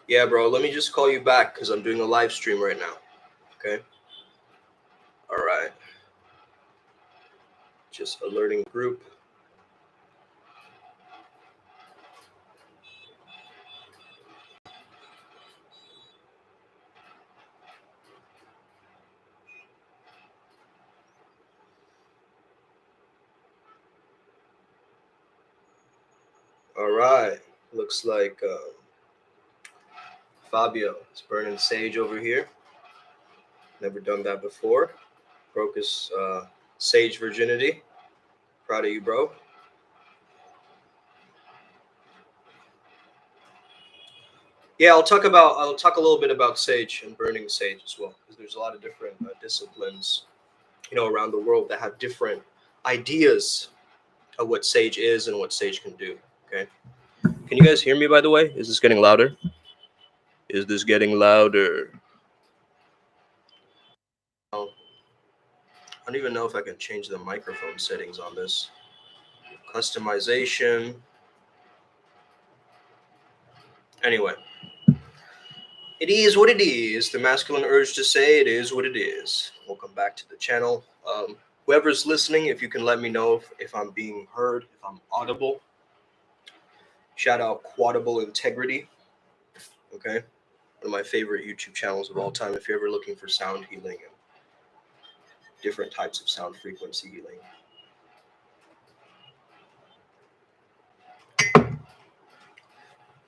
Yeah, bro, let me just call you back because I'm doing a live stream right now. Okay? All right. Just alerting group. All right. Looks like Fabio is burning sage over here. Never done that before. Broke his sage virginity. Proud of you, bro. Yeah, I'll talk a little bit about sage and burning sage as well, because there's a lot of different disciplines, around the world that have different ideas of what sage is and what sage can do. Okay, can you guys hear me? By the way, is this getting louder? Is this getting louder? Oh, I don't even know if I can change the microphone settings on this. Customization. Anyway, it is what it is. The masculine urge to say it is what it is. Welcome back to the channel. Whoever's listening, if you can let me know if I'm being heard, if I'm audible. Shout out Quadable Integrity. Okay, one of my favorite YouTube channels of all time. If you're ever looking for sound healing and different types of sound frequency healing.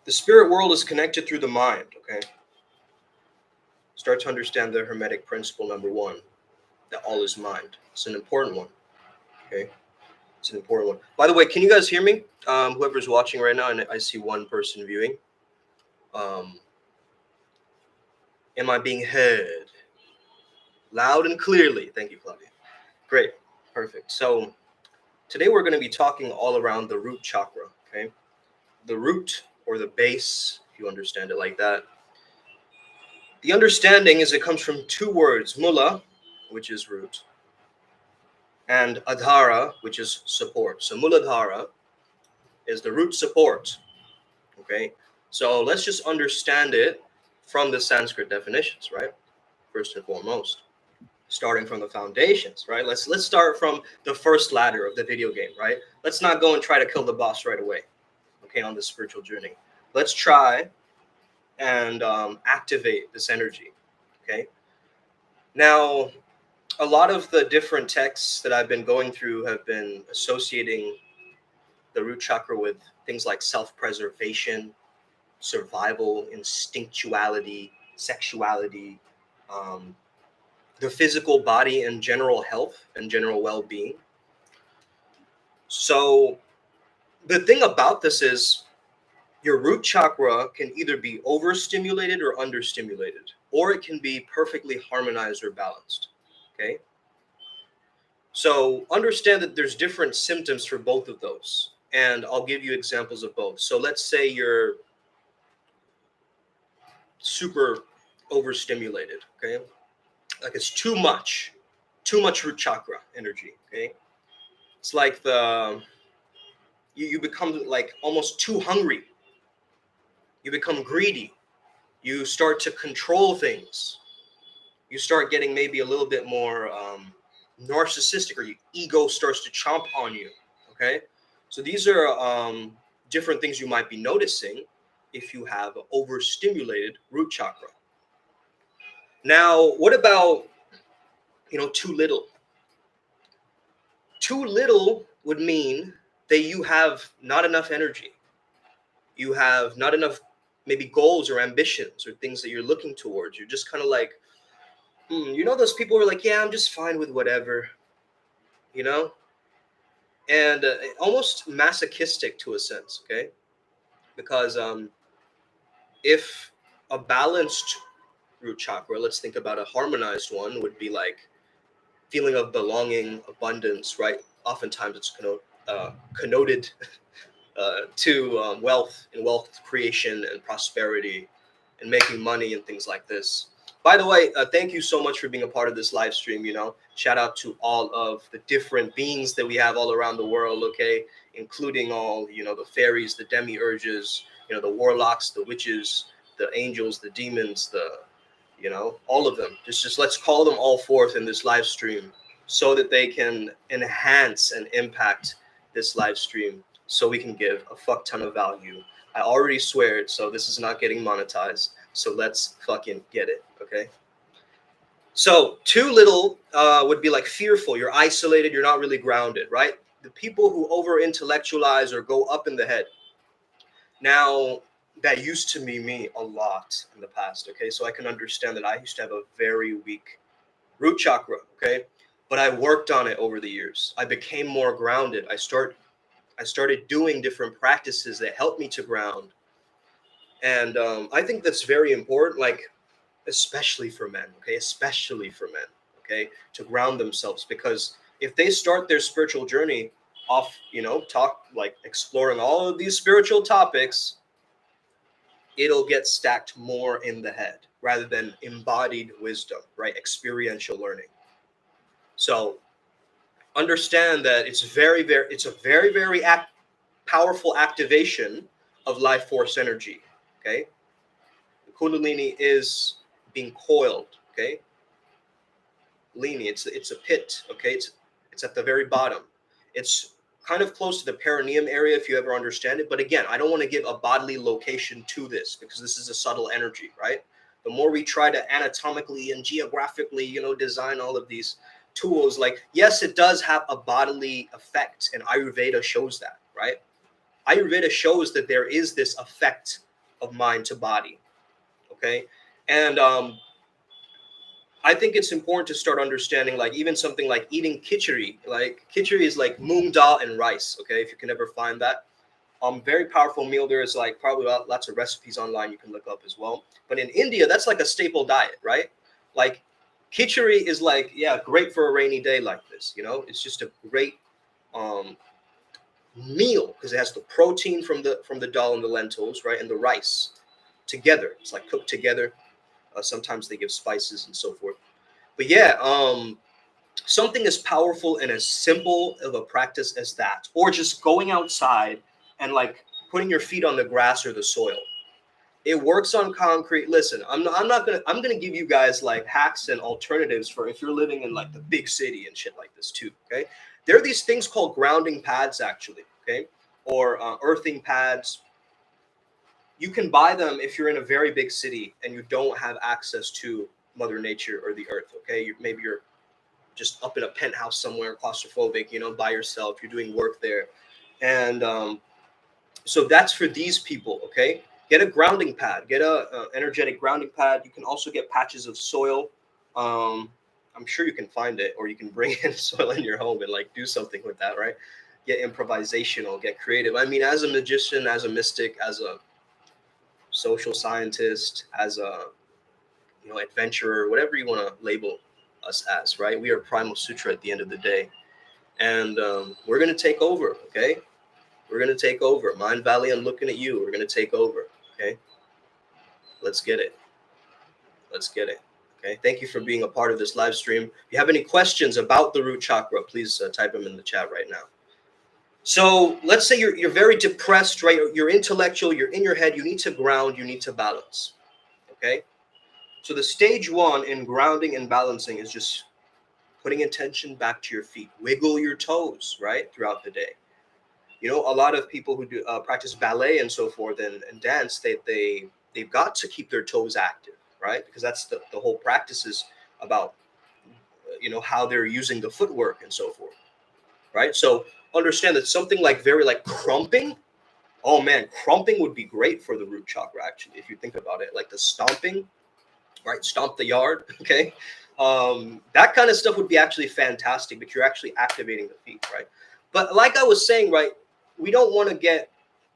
The spirit world is connected through the mind. Okay. Start to understand the Hermetic principle number one, that all is mind. It's an important one. Okay. It's an important one. By the way, can you guys hear me? Whoever's watching right now, and I see one person viewing. Am I being heard? Loud and clearly. Thank you, Claudia. Great. Perfect. So today we're going to be talking all around the root chakra. Okay. The root, or the base, if you understand it like that. The understanding is it comes from two words, mula, which is root, and adhara, which is support. So muladhara is the root support. Okay, so let's just understand it from the Sanskrit definitions, right? First and foremost, starting from the foundations, right? Let's start from the first ladder of the video game, right? Let's not go and try to kill the boss right away. Okay, on this spiritual journey, let's try and activate this energy. Okay, now a lot of the different texts that I've been going through have been associating the root chakra with things like self-preservation, survival, instinctuality, sexuality, the physical body, and general health and general well-being. So the thing about this is your root chakra can either be overstimulated or understimulated, or it can be perfectly harmonized or balanced. Okay. So understand that there's different symptoms for both of those. And I'll give you examples of both. So let's say you're super overstimulated, okay? Like it's too much root chakra energy, okay? It's like you become like almost too hungry. You become greedy. You start to control things. You start getting maybe a little bit more narcissistic, or your ego starts to chomp on you, okay? So these are different things you might be noticing if you have overstimulated root chakra. Now, what about, too little? Too little would mean that you have not enough energy. You have not enough maybe goals or ambitions or things that you're looking towards. You're just kind of like, those people who are like, yeah, I'm just fine with whatever, and almost masochistic to a sense, okay? Because if a balanced root chakra, let's think about a harmonized one, would be like feeling of belonging, abundance, right? Oftentimes it's connoted to wealth and wealth creation and prosperity and making money and things like this. By the way, thank you so much for being a part of this live stream. Shout out to all of the different beings that we have all around the world, okay? Including all, the fairies, the demiurges, the warlocks, the witches, the angels, the demons, all of them. Just let's call them all forth in this live stream so that they can enhance and impact this live stream so we can give a fuck ton of value. I already swear it, so this is not getting monetized. So let's fucking get it, okay? So too little would be like fearful. You're isolated. You're not really grounded, right? The people who over intellectualize or go up in the head. Now, that used to be me a lot in the past, okay? So I can understand that I used to have a very weak root chakra, okay? But I worked on it over the years. I became more grounded. I started doing different practices that helped me to ground. And I think that's very important, like, especially for men, okay? Especially for men, okay? To ground themselves, because if they start their spiritual journey off, exploring all of these spiritual topics, it'll get stacked more in the head rather than embodied wisdom, right? Experiential learning. So understand that it's a very, very powerful activation of life force energy, okay? The Kundalini is being coiled, okay? Lini, it's a pit, okay? It's at the very bottom. It's kind of close to the perineum area if you ever understand it. But again, I don't want to give a bodily location to this because this is a subtle energy, right? The more we try to anatomically and geographically, design all of these tools, like, yes, it does have a bodily effect, and Ayurveda shows that, right? Ayurveda shows that there is this effect of mind to body, okay? And I think it's important to start understanding, like, even something like eating khichdi. Like, khichdi is like moong dal and rice, okay? If you can ever find that. Very powerful meal. There is like probably lots of recipes online you can look up as well. But in India, that's like a staple diet, right? Like, khichdi is like, yeah, great for a rainy day like this, It's just a great meal because it has the protein from the dal and the lentils, right? And the rice together. It's like cooked together. Sometimes they give spices and so forth. But yeah, something as powerful and as simple of a practice as that, or just going outside and like putting your feet on the grass or the soil. It works on concrete. Listen, I'm gonna give you guys like hacks and alternatives for if you're living in like the big city and shit like this too. Okay, there are these things called grounding pads actually. Okay, or earthing pads. You can buy them if you're in a very big city and you don't have access to Mother Nature or the earth. Okay, maybe you're just up in a penthouse somewhere, claustrophobic, by yourself. You're doing work there, and so that's for these people. Okay, get a grounding pad, get a energetic grounding pad. You can also get patches of soil. I'm sure you can find it, or you can bring in soil in your home and like do something with that, right? Get improvisational, get creative. I mean, as a magician, as a mystic, as a social scientist, as a adventurer, whatever you want to label us as, right? We are Primal Sutra at the end of the day, and we're gonna take over. Okay, we're gonna take over. Mind Valley, I'm looking at you. We're gonna take over. Okay, let's get it. Let's get it. Okay, thank you for being a part of this live stream. If you have any questions about the root chakra, please type them in the chat right now. So let's say you're very depressed, right? You're intellectual, you're in your head, you need to ground, you need to balance. Okay? So the stage one in grounding and balancing is just putting attention back to your feet. Wiggle your toes, right? Throughout the day. A lot of people who do practice ballet and so forth and dance, they've got to keep their toes active, right? Because that's the whole practice is about, how they're using the footwork and so forth. Right? So understand that something like very like crumping, oh man, crumping would be great for the root chakra actually, if you think about it, like the stomping, right? Stomp the yard, okay? That kind of stuff would be actually fantastic, but you're actually activating the feet, right? But like I was saying, right, we don't want to get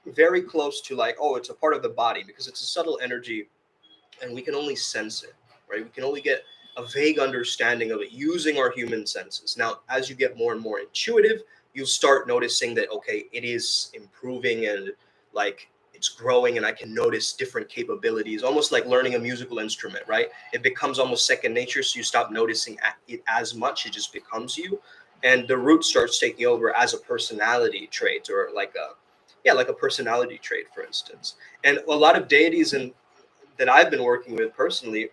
very close to like, oh, it's a part of the body because it's a subtle energy and we can only sense it, right? We can only get a vague understanding of it using our human senses. Now, as you get more and more intuitive, you'll start noticing that, okay, it is improving and like it's growing and I can notice different capabilities, almost like learning a musical instrument, right? It becomes almost second nature. So you stop noticing it as much. It just becomes you. And the root starts taking over as a personality trait or like a personality trait, for instance. And a lot of deities and that I've been working with personally,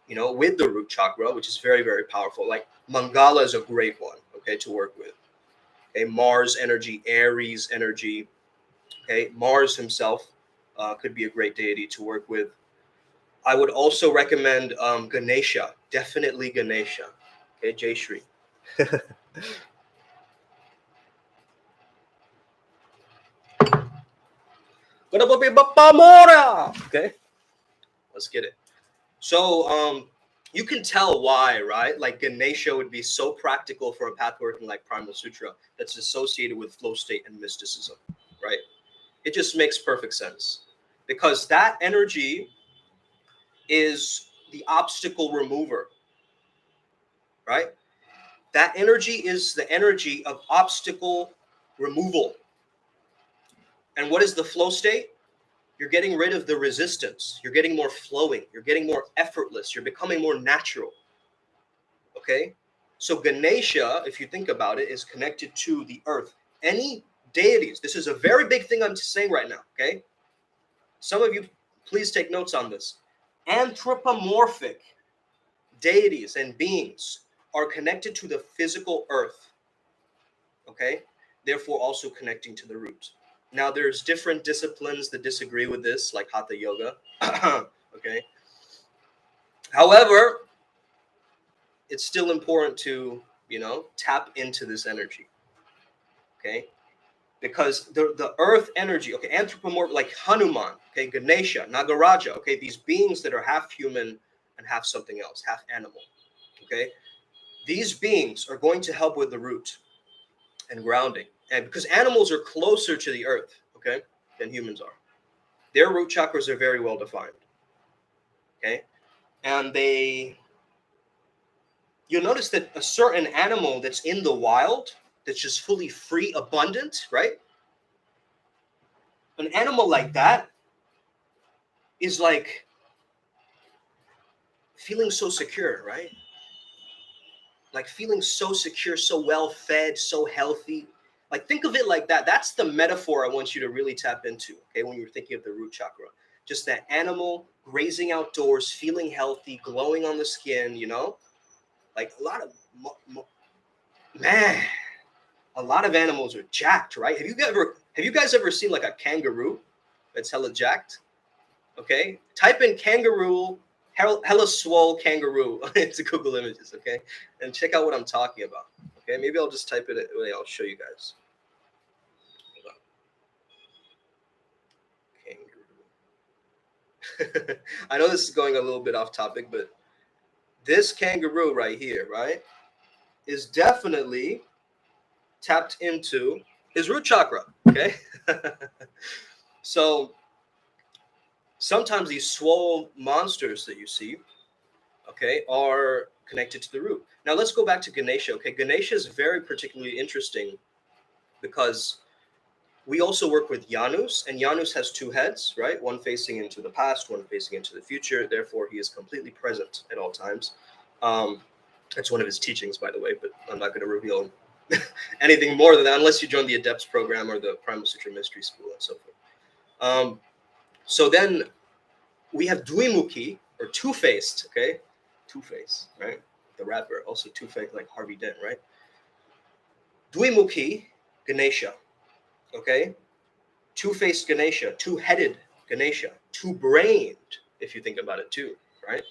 you know, with the root chakra, which is very, very powerful. Like Mangala is a great one, okay, to work with. Okay, Mars energy, Aries energy. Okay, Mars himself could be a great deity to work with. I would also recommend Ganesha, definitely Ganesha. Okay, Jay Shri. Okay, let's get it. So you can tell why, right? Like Ganesha would be so practical for a path working like Primal Sutra that's associated with flow state and mysticism, right? It just makes perfect sense because that energy is the obstacle remover, right? That energy is the energy of obstacle removal. And what is the flow state? You're getting rid of the resistance. You're getting more flowing. You're getting more effortless. You're becoming more natural. Okay? So Ganesha, if you think about it, is connected to the earth. Any deities, this is a very big thing I'm saying right now, okay? Some of you, please take notes on this. Anthropomorphic deities and beings are connected to the physical earth, okay? Therefore, also connecting to the root. Now, there's different disciplines that disagree with this, like Hatha Yoga, okay? However, it's still important to, you know, tap into this energy, okay? Because the earth energy, okay, anthropomorphic, like Hanuman, okay, Ganesha, Nagaraja, okay, these beings that are half human and half something else, half animal, okay? These beings are going to help with the root and grounding. And because animals are closer to the earth, okay, than humans are. Their root chakras are very well defined, okay? And you'll notice that a certain animal that's in the wild, that's just fully free, abundant, right? An animal like that is like feeling so secure, right? Like feeling so secure, so well fed, so healthy. Like think of it like that. That's the metaphor I want you to really tap into, okay, when you're thinking of the root chakra. Just that animal grazing outdoors, feeling healthy, glowing on the skin, you know? Like a lot of, man, a lot of animals are jacked, right? Have you guys ever seen like a kangaroo that's hella jacked? Okay, type in kangaroo, hella swole kangaroo into Google Images, okay, and check out what I'm talking about. Okay, maybe I'll just type it. I'll show you guys. Kangaroo. I know this is going a little bit off topic, but this kangaroo right here, right, is definitely tapped into his root chakra. Okay, so sometimes these swole monsters that you see, okay, are connected to the root. Now let's go back to Ganesha. Okay, Ganesha is very particularly interesting because we also work with Janus, and Janus has two heads, right? One facing into the past, one facing into the future. Therefore, he is completely present at all times. That's one of his teachings, by the way, but I'm not going to reveal anything more than that unless you join the Adepts program or the Primal Sutra Mystery School and so forth. So then we have Dvimuki, or two-faced, okay? Two-Face, right? The rapper, also two-faced like Harvey Dent, right? Dvimuki Ganesha, okay? Two-faced Ganesha, two-headed Ganesha, two-brained, if you think about it too, right?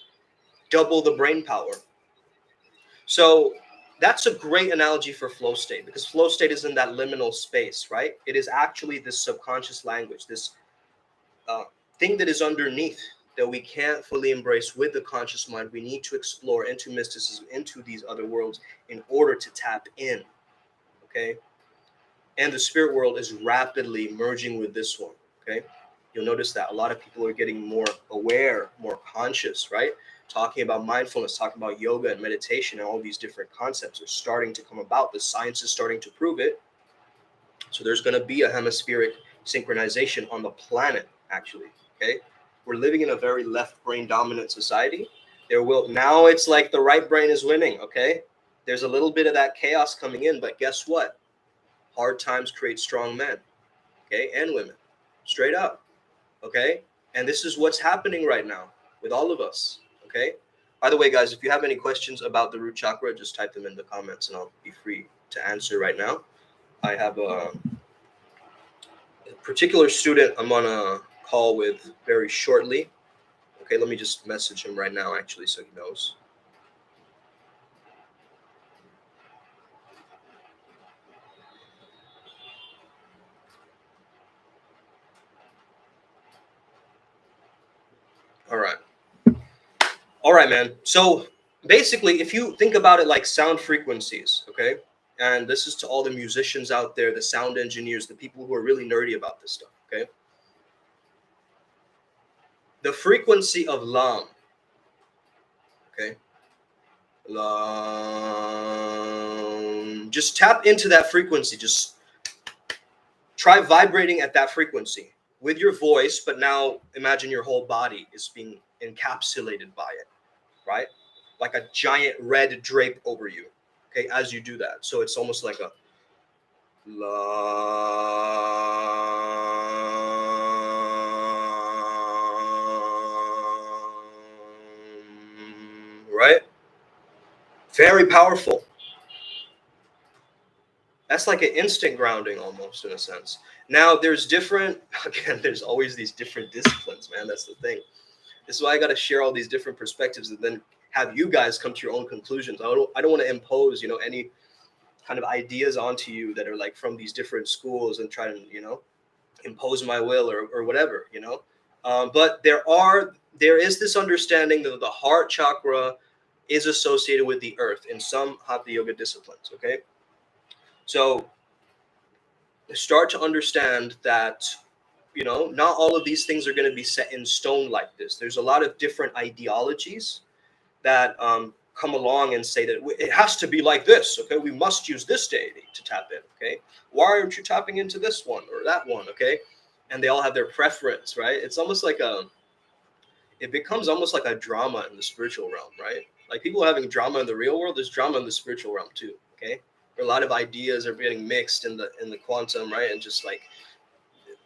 Double the brain power. So that's a great analogy for flow state because flow state is in that liminal space, right? It is actually this subconscious language, this thing that is underneath that we can't fully embrace with the conscious mind. We need to explore into mysticism, into these other worlds in order to tap in, okay? And the spirit world is rapidly merging with this one, okay? You'll notice that a lot of people are getting more aware, more conscious, right? Talking about mindfulness, talking about yoga and meditation, and all these different concepts are starting to come about. The science is starting to prove it. So there's going to be a hemispheric synchronization on the planet, actually, okay? We're living in a very left brain dominant society. Now it's like the right brain is winning, okay? There's a little bit of that chaos coming in, but guess what? Hard times create strong men, okay, and women, straight up, okay? And this is what's happening right now with all of us. Okay. By the way, guys, if you have any questions about the root chakra, just type them in the comments and I'll be free to answer right now. I have a particular student I'm on a call with very shortly. Okay, let me just message him right now, actually, so he knows. All right. All right, man. So basically, if you think about it like sound frequencies, okay, and this is to all the musicians out there, the sound engineers, the people who are really nerdy about this stuff, okay? The frequency of Lam, okay? Lam. Just tap into that frequency. Just try vibrating at that frequency with your voice, but now imagine your whole body is being encapsulated by it, right? Like a giant red drape over you, okay, as you do that. So it's almost like a right? Very powerful. That's like an instant grounding almost in a sense. Now there's different, again, there's always these different disciplines, man. That's the thing. This is why I got to share all these different perspectives and then have you guys come to your own conclusions. I don't want to impose, any kind of ideas onto you that are like from these different schools and try to, impose my will or whatever, but there is this understanding that the heart chakra is associated with the earth in some hatha yoga disciplines. Okay. So start to understand that, not all of these things are going to be set in stone like this. There's a lot of different ideologies that come along and say that it has to be like this. Okay, we must use this deity to tap in. Okay, why aren't you tapping into this one or that one? Okay, and they all have their preference, right? It's almost like it becomes almost like a drama in the spiritual realm, right? Like people having drama in the real world, there's drama in the spiritual realm too. Okay, a lot of ideas are getting mixed in the quantum, right? And just like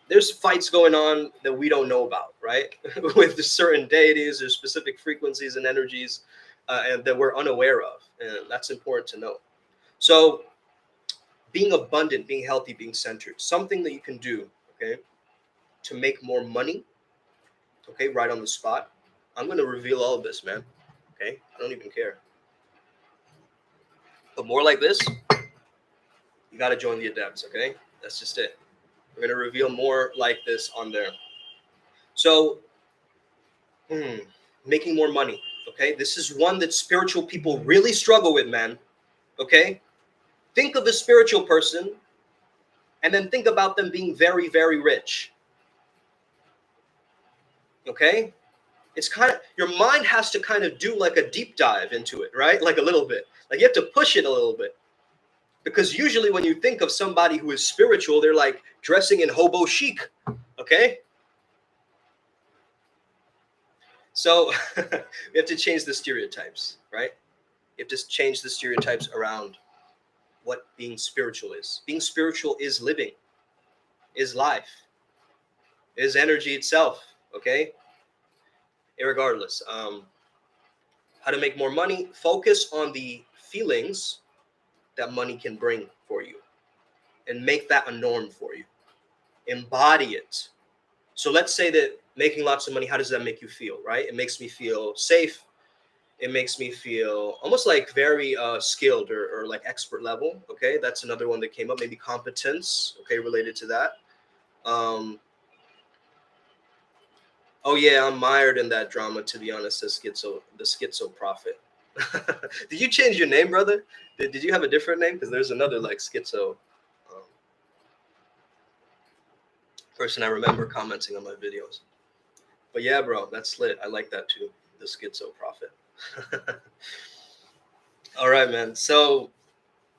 there's fights going on that we don't know about, right? With certain deities, there's specific frequencies and energies, and that we're unaware of, and that's important to know. So, being abundant, being healthy, being centered, something that you can do, okay, to make more money, okay, right on the spot. I'm going to reveal all of this, man. Okay, I don't even care. But more like this, you got to join the adepts, okay? That's just it. We're going to reveal more like this on there. So, making more money, okay? This is one that spiritual people really struggle with, man, okay? Think of a spiritual person and then think about them being very, very rich, okay? It's kind of, your mind has to kind of do like a deep dive into it, right? Like a little bit. Like you have to push it a little bit. Because usually when you think of somebody who is spiritual, they're like dressing in hobo chic, okay? So we have to change the stereotypes, right? You have to change the stereotypes around what being spiritual is. Being spiritual is living, is life, is energy itself, okay? Irregardless, how to make more money, focus on the feelings that money can bring for you and make that a norm for you. Embody it. So let's say that making lots of money, how does that make you feel, right? It makes me feel safe. It makes me feel almost like very skilled or like expert level. Okay, that's another one that came up. Maybe competence. Okay, related to that. Oh yeah, I'm mired in that drama. To be honest, the schizo prophet. Did you change your name, brother? Did you have a different name? Because there's another like schizo person I remember commenting on my videos. But yeah, bro, that's lit. I like that too. The schizo prophet. All right, man. So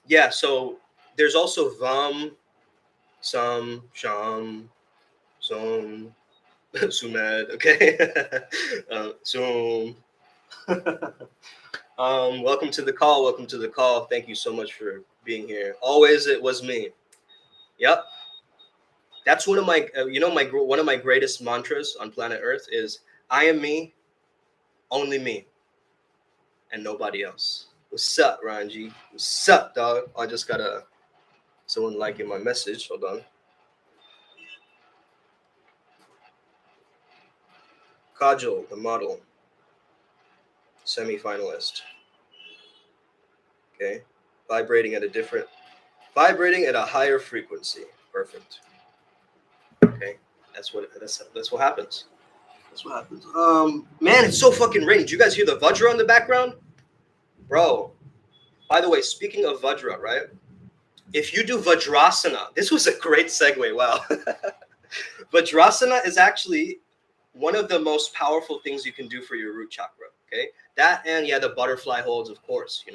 yeah, so there's also Vam, Sam, Sham, Som, Sumed. Okay, Zoom. Welcome to the call. Welcome to the call. Thank you so much for being here. Always, it was me. Yep. That's one of my, one of my greatest mantras on planet Earth is, I am me, only me, and nobody else. What's up, Ryan G? What's up, dog? I just got someone liking my message. Hold on. Kajol, the model, semi-finalist. Okay, vibrating at a higher frequency. Perfect. Okay, that's what happens. That's what happens. Man, it's so fucking raining. Do you guys hear the Vajra in the background, bro? By the way, speaking of Vajra, right? If you do Vajrasana, this was a great segue. Wow. Vajrasana is actually one of the most powerful things you can do for your root chakra. Okay, that and the butterfly holds, of course.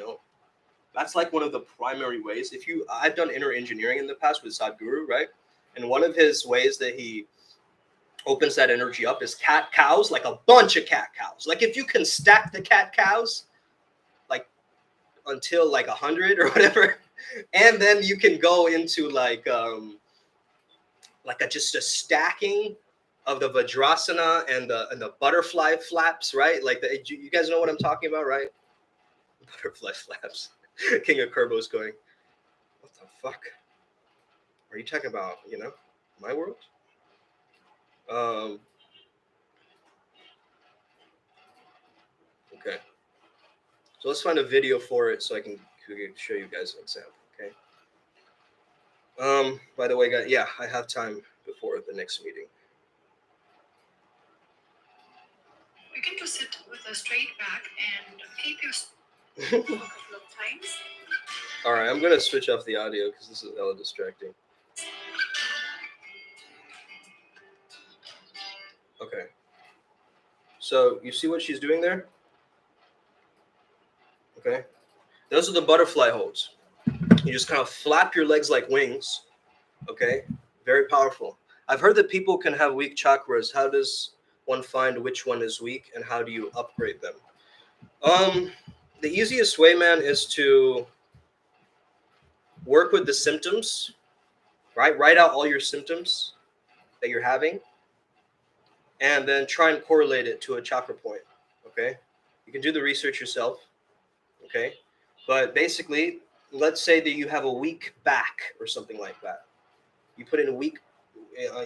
That's like one of the primary ways. I've done inner engineering in the past with Sadhguru, right? And one of his ways that he opens that energy up is cat cows, like a bunch of cat cows. Like if you can stack the cat cows, like until like 100 or whatever, and then you can go into just a stacking of the Vajrasana and the butterfly flaps, right? Like you guys know what I'm talking about, right? Butterfly flaps. King of Kerbo's going, what the fuck? Are you talking about, my world? Okay. So let's find a video for it so I can show you guys an example, okay? By the way, guys, yeah, I have time before the next meeting. You get to sit with a straight back and keep your a couple of times. All right, I'm gonna switch off the audio because this is hella distracting. Okay. So you see what she's doing there? Okay. Those are the butterfly holds. You just kind of flap your legs like wings. Okay. Very powerful. I've heard that people can have weak chakras. How does one find which one is weak and how do you upgrade them? The easiest way, man, is to work with the symptoms, right? Write out all your symptoms that you're having and then try and correlate it to a chakra point. Okay. You can do the research yourself. Okay. But basically, let's say that you have a weak back or something like that. You put in a weak,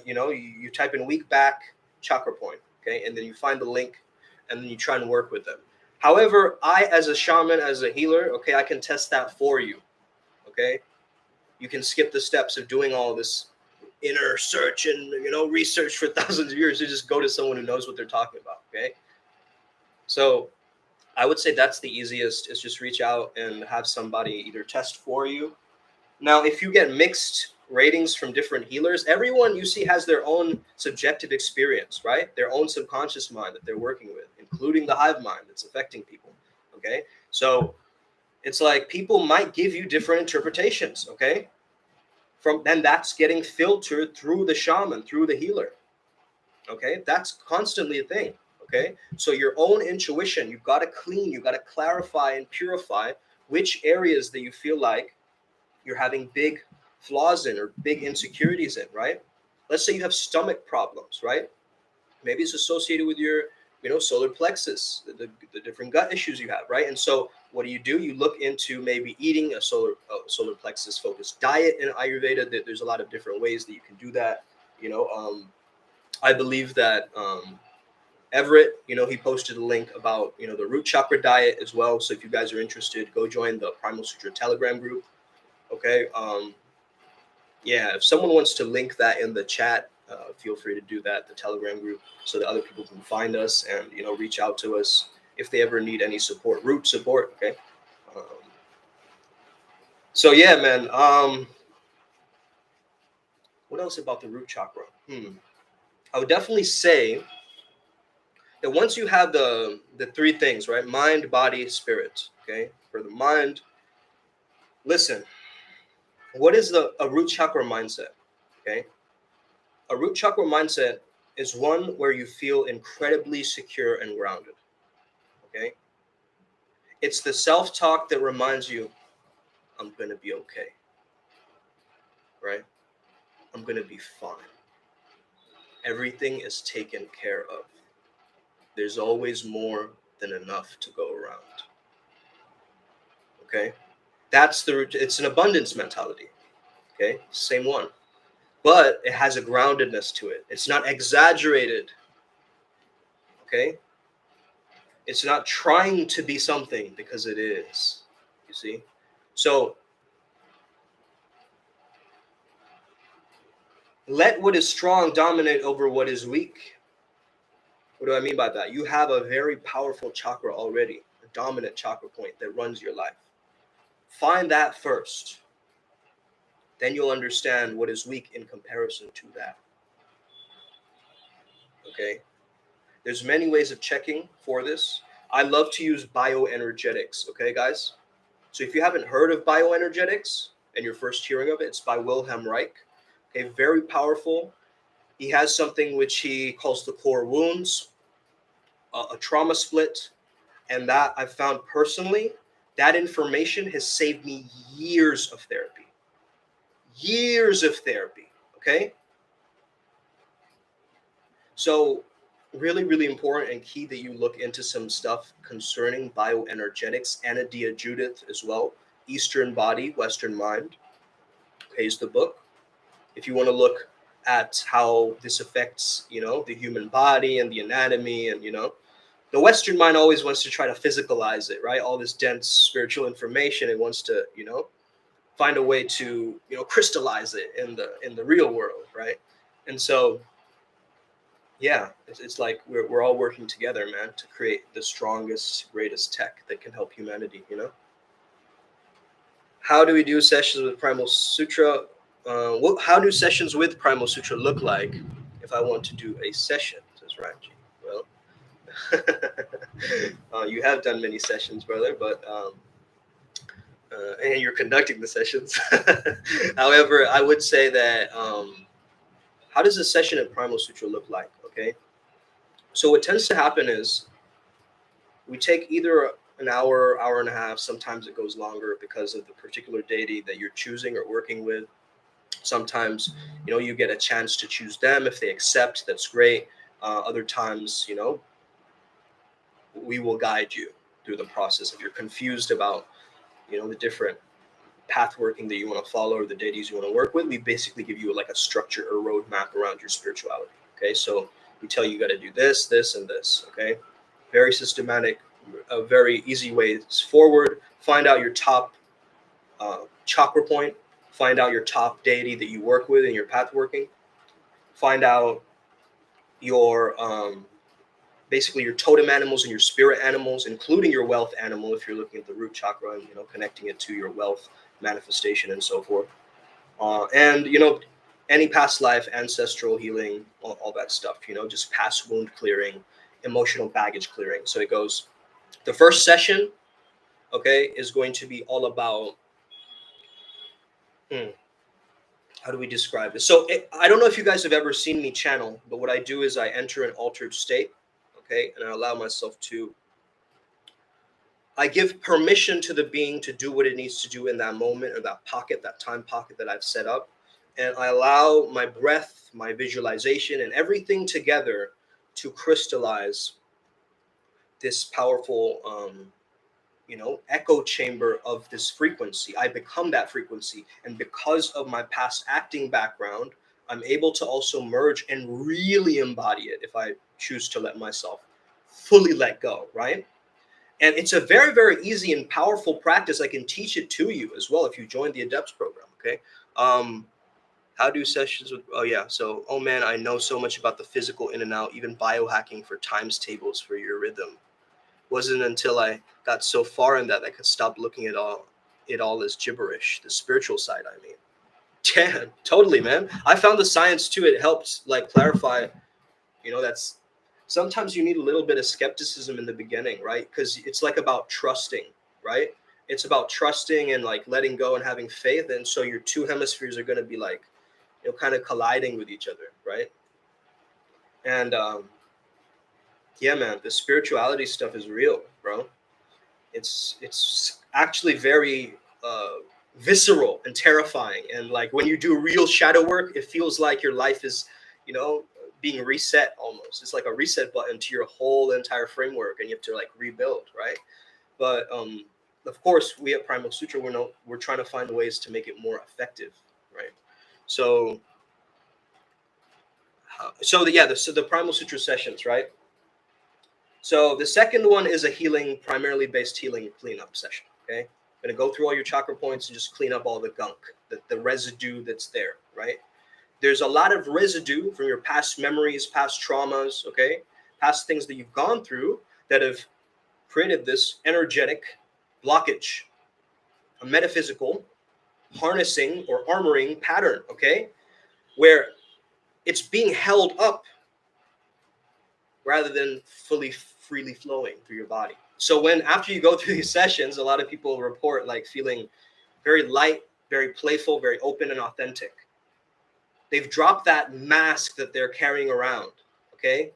you type in weak back chakra point. Okay. And then you find the link and then you try and work with them. However, I, as a shaman, as a healer, okay, I can test that for you. Okay. You can skip the steps of doing all this inner search and research for thousands of years. You just go to someone who knows what they're talking about. Okay. So I would say that's the easiest, is just reach out and have somebody either test for you. Now, if you get mixed ratings from different healers, everyone you see has their own subjective experience, right? Their own subconscious mind that they're working with, including the hive mind that's affecting people. Okay. So it's like people might give you different interpretations. Okay. Then that's getting filtered through the shaman, through the healer. Okay. That's constantly a thing. Okay. So your own intuition, you've got to clean, you've got to clarify and purify which areas that you feel like you're having big flaws in or big insecurities in, right? Let's say you have stomach problems, right? Maybe it's associated with your, solar plexus, the different gut issues you have, right? And so what do? You look into maybe eating a solar plexus focused diet in Ayurveda. That there's a lot of different ways that you can do that. I believe that Everett, he posted a link about, the root chakra diet as well. So if you guys are interested, go join the Primal Sutra Telegram group. Okay. Yeah, if someone wants to link that in the chat, feel free to do that, the Telegram group, so that other people can find us and, reach out to us if they ever need any support, root support. Okay. So yeah, man. What else about the root chakra? I would definitely say that once you have the three things, right? Mind, body, spirit. Okay. For the mind, listen, what is a root chakra mindset? Okay. A root chakra mindset is one where you feel incredibly secure and grounded. Okay. It's the self-talk that reminds you, I'm going to be okay. Right. I'm going to be fine. Everything is taken care of. There's always more than enough to go around. Okay? It's an abundance mentality. Okay? Same one. But it has a groundedness to it. It's not exaggerated. Okay? It's not trying to be something because it is. You see? So let what is strong dominate over what is weak. What do I mean by that? You have a very powerful chakra already, a dominant chakra point that runs your life. Find that first. Then you'll understand what is weak in comparison to that. Okay? There's many ways of checking for this. I love to use bioenergetics. Okay, guys? So if you haven't heard of bioenergetics and you're first hearing of it, it's by Wilhelm Reich. Okay, very powerful. He has something which he calls the core wounds, a trauma split, and that I've found personally, that information has saved me years of therapy. Years of therapy, okay? So really, really important and key that you look into some stuff concerning bioenergetics. Anadia Judith as well. Eastern Body, Western Mind. Okay, is the book. If you want to look at how this affects, the human body and the anatomy and, the Western mind always wants to try to physicalize it, right? All this dense spiritual information, it wants to, find a way to, crystallize it in the real world, right? And so, yeah, it's like we're all working together, man, to create the strongest, greatest tech that can help humanity, How do we do sessions with Primal Sutra? How do sessions with Primal Sutra look like if I want to do a session, says Ranji? Well, you have done many sessions, brother, but and you're conducting the sessions. However, I would say that how does a session at Primal Sutra look like? Okay, so what tends to happen is we take either an hour, hour and a half. Sometimes it goes longer because of the particular deity that you're choosing or working with. Sometimes, you get a chance to choose them. If they accept, that's great. Other times, we will guide you through the process. If you're confused about, the different path working that you want to follow or the deities you want to work with, we basically give you like a structure or roadmap around your spirituality. Okay, so we tell you got to do this, this, and this. Okay, very systematic, a very easy ways forward. Find out your top chakra point. Find out your top deity that you work with in your path working. Find out your basically your totem animals and your spirit animals, including your wealth animal if you're looking at the root chakra and connecting it to your wealth manifestation and so forth. And any past life, ancestral healing, all that stuff. Just past wound clearing, emotional baggage clearing. So it goes. The first session, okay, is going to be all about. How do we describe this? So I don't know if you guys have ever seen me channel, but what I do is I enter an altered state, okay, and I allow myself to. I give permission to the being to do what it needs to do in that moment or that pocket, that time pocket that I've set up. And I allow my breath, my visualization, and everything together to crystallize this powerful, echo chamber of this frequency. I become that frequency. And because of my past acting background, I'm able to also merge and really embody it if I choose to let myself fully let go, right? And it's a very, very easy and powerful practice. I can teach it to you as well if you join the adepts program. Okay. How do sessions with, oh yeah. So, oh man, I know so much about the physical in and out, even biohacking for times tables for your rhythm. Wasn't until I got so far in that I could stop looking at it all as gibberish, the spiritual side, I mean. Yeah, totally, man. I found the science too. It helped like clarify, that's sometimes you need a little bit of skepticism in the beginning, right? Because it's like about trusting, right? It's about trusting and like letting go and having faith. And so your two hemispheres are going to be like, kind of colliding with each other, right? And yeah, man, the spirituality stuff is real, bro. It's actually very visceral and terrifying. And like when you do real shadow work, it feels like your life is, you know, being reset almost. It's like a reset button to your whole entire framework, and you have to like rebuild, right? But of course, we at Primal Sutra, we're trying to find ways to make it more effective, right? So, so the Primal Sutra sessions, right? So the second one is a healing, primarily based healing cleanup session. Okay, I'm gonna go through all your chakra points and just clean up all the gunk, the residue that's there, right? There's a lot of residue from your past memories, past traumas, okay, past things that you've gone through that have created this energetic blockage, a metaphysical harnessing or armoring pattern, okay, where it's being held up rather than freely flowing through your body. So when after you go through these sessions, a lot of people report like feeling very light, very playful, very open and authentic. They've dropped that mask that they're carrying around, okay?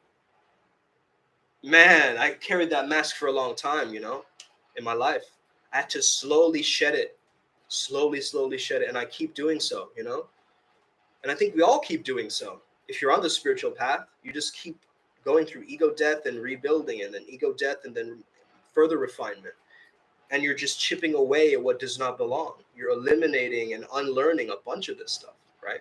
Man, I carried that mask for a long time, you know, in my life. I had to slowly shed it, slowly shed it, and I keep doing so, you know? And I think we all keep doing so. If you're on the spiritual path, you just keep going through ego death and rebuilding, and then ego death and then further refinement. And you're just chipping away at what does not belong. You're eliminating and unlearning a bunch of this stuff, right?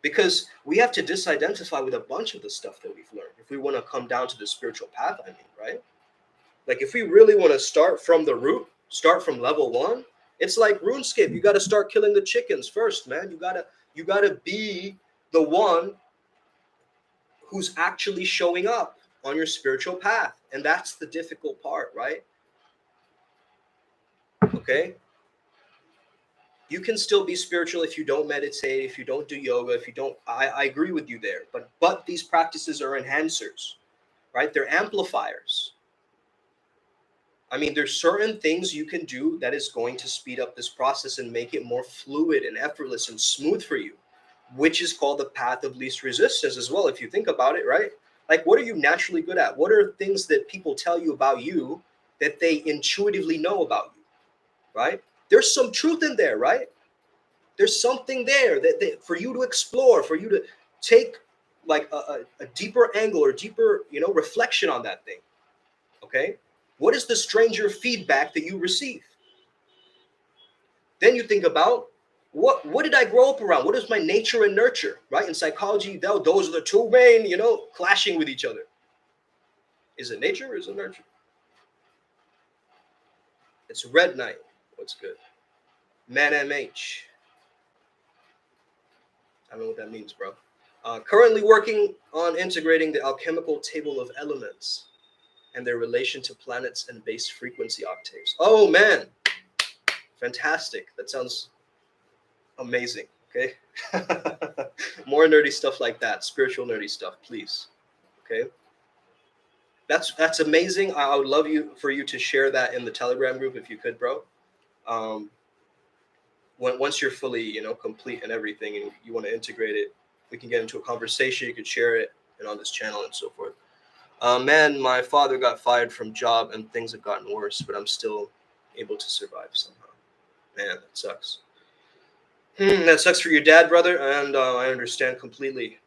Because we have to disidentify with a bunch of the stuff that we've learned if we want to come down to the spiritual path, I mean, right? Like if we really want to start from the root, start from level 1, it's like RuneScape. You got to start killing the chickens first, man. You gotta be the one who's actually showing up on your spiritual path. And that's the difficult part, right? Okay? You can still be spiritual if you don't meditate, if you don't do yoga, if you don't, I agree with you there. But these practices are enhancers, right? They're amplifiers. I mean, there's certain things you can do that is going to speed up this process and make it more fluid and effortless and smooth for you, which is called the path of least resistance as well, if you think about it, right? Like, what are you naturally good at? What are things that people tell you about you that they intuitively know about you, right? There's some truth in there, right? There's something there that for you to explore, for you to take like a deeper angle or deeper, you know, reflection on that thing, okay? What is the stranger feedback that you receive? Then you think about what did I grow up around? What is my nature and nurture, right? In psychology, those are the two main, you know, clashing with each other. Is it nature or is it nurture? It's Red Knight. What's good? Man MH. I don't know what that means, bro. Currently working on integrating the alchemical table of elements and their relation to planets and base frequency octaves. Oh, man. Fantastic. That sounds amazing. Okay. More nerdy stuff like that. Spiritual nerdy stuff, please. Okay. That's amazing. I would love for you to share that in the Telegram group if you could, bro. Once you're fully, you know, complete and everything, and you want to integrate it, we can get into a conversation. You could share it and on this channel and so forth. Man, my father got fired from job and things have gotten worse, but I'm still able to survive somehow. Man, that sucks. That sucks for your dad, brother, and I understand completely.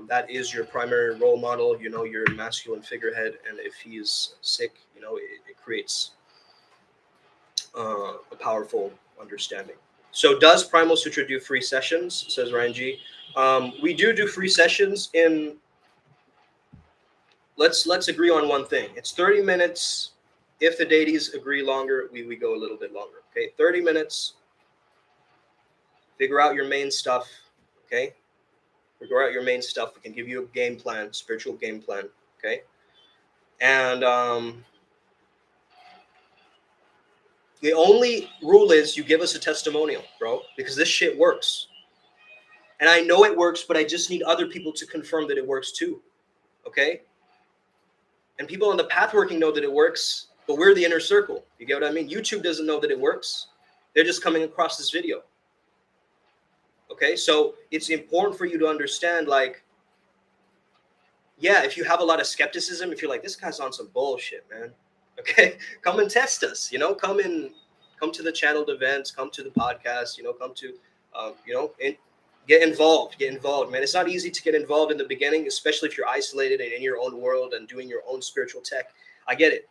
That is your primary role model, you know, your masculine figurehead, and if he is sick, you know, it creates a powerful understanding. So does Primal Sutra do free sessions, says Ryan G. We do free sessions in, let's agree on one thing. It's 30 minutes. If the deities agree longer, we go a little bit longer. Okay, 30 minutes. Figure out your main stuff. Okay, figure out your main stuff. We can give you a game plan, spiritual game plan. Okay, and the only rule is you give us a testimonial, bro, because this shit works. And I know it works, but I just need other people to confirm that it works too. Okay? And people on the path working know that it works, but we're the inner circle. You get what I mean? YouTube doesn't know that it works. They're just coming across this video. Okay? So it's important for you to understand, like, yeah, if you have a lot of skepticism, if you're like, this guy's on some bullshit, man. Okay? Come and test us, you know? Come Come to the channeled events, come to the podcast, come to, and get involved, man. It's not easy to get involved in the beginning, especially if you're isolated and in your own world and doing your own spiritual tech. I get it.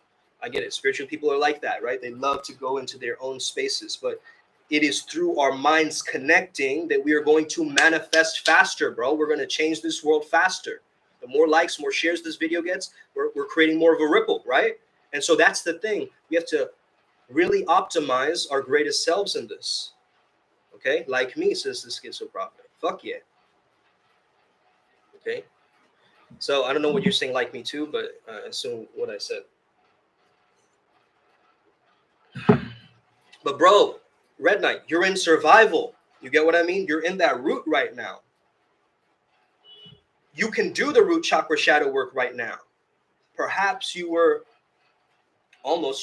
Spiritual people are like that, right? They love to go into their own spaces, but it is through our minds connecting that we are going to manifest faster, bro. We're going to change this world faster. The more likes, more shares this video gets, we're creating more of a ripple, right? And so that's the thing. We have to really optimize our greatest selves in this. Okay? Like me, says the schizoprophet. Fuck yeah. Okay? So I don't know what you're saying, like me too, but assume what I said. But bro, Red Knight, you're in survival. You get what I mean? You're in that root right now. You can do the root chakra shadow work right now. Perhaps you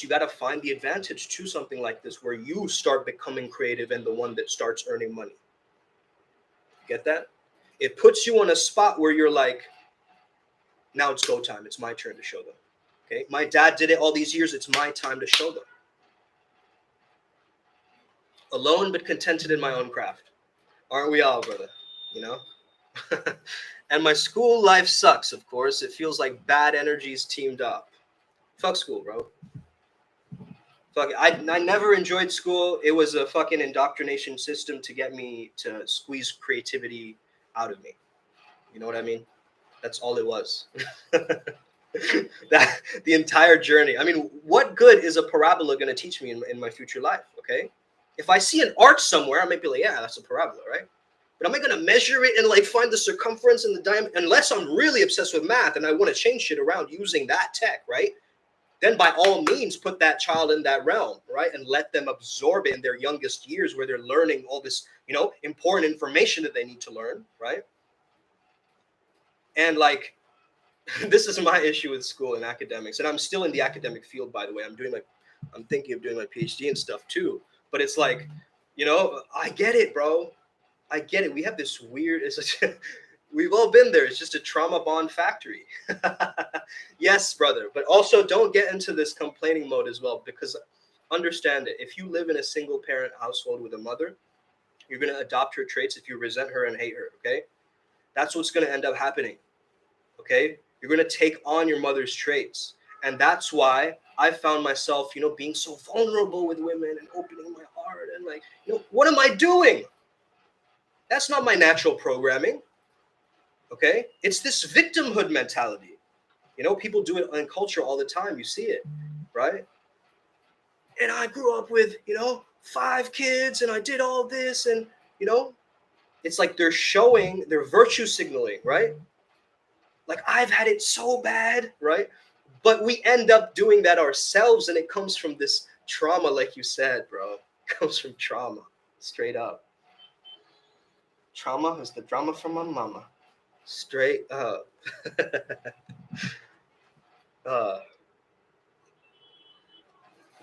got to find the advantage to something like this where you start becoming creative and the one that starts earning money. Get that? It puts you on a spot where you're like, now it's go time. It's my turn to show them. Okay? My dad did it all these years. It's my time to show them. Alone but contented in my own craft. Aren't we all, brother? And my school life sucks, of course. It feels like bad energies teamed up. Fuck school, bro. Fuck it. I never enjoyed school. It was a fucking indoctrination system to get me to squeeze creativity out of me. You know what I mean? That's all it was. That the entire journey. I mean, what good is a parabola going to teach me in my future life? Okay, if I see an arc somewhere, I might be like, yeah, that's a parabola, right? But am I going to measure it and like find the circumference and the diameter? Unless I'm really obsessed with math and I want to change shit around using that tech, right? Then by all means, put that child in that realm, right? And let them absorb it in their youngest years where they're learning all this, important information that they need to learn, right? And like, this is my issue with school and academics. And I'm still in the academic field, by the way. I'm thinking of doing my PhD and stuff too. But it's like, I get it, bro. I get it. We have this weird, we've all been there. It's just a trauma bond factory. Yes, brother. But also don't get into this complaining mode as well, because understand it. If you live in a single parent household with a mother, you're going to adopt her traits if you resent her and hate her. Okay. That's what's going to end up happening. Okay. You're going to take on your mother's traits. And that's why I found myself, being so vulnerable with women and opening my heart and like, what am I doing? That's not my natural programming. Okay. It's this victimhood mentality. People do it in culture all the time. You see it, right? And I grew up with, 5 kids and I did all this and, it's like they're virtue signaling, right? Like I've had it so bad, right? But we end up doing that ourselves and it comes from this trauma, like you said, bro. It comes from trauma, straight up. Trauma is the drama from my mama. Straight up.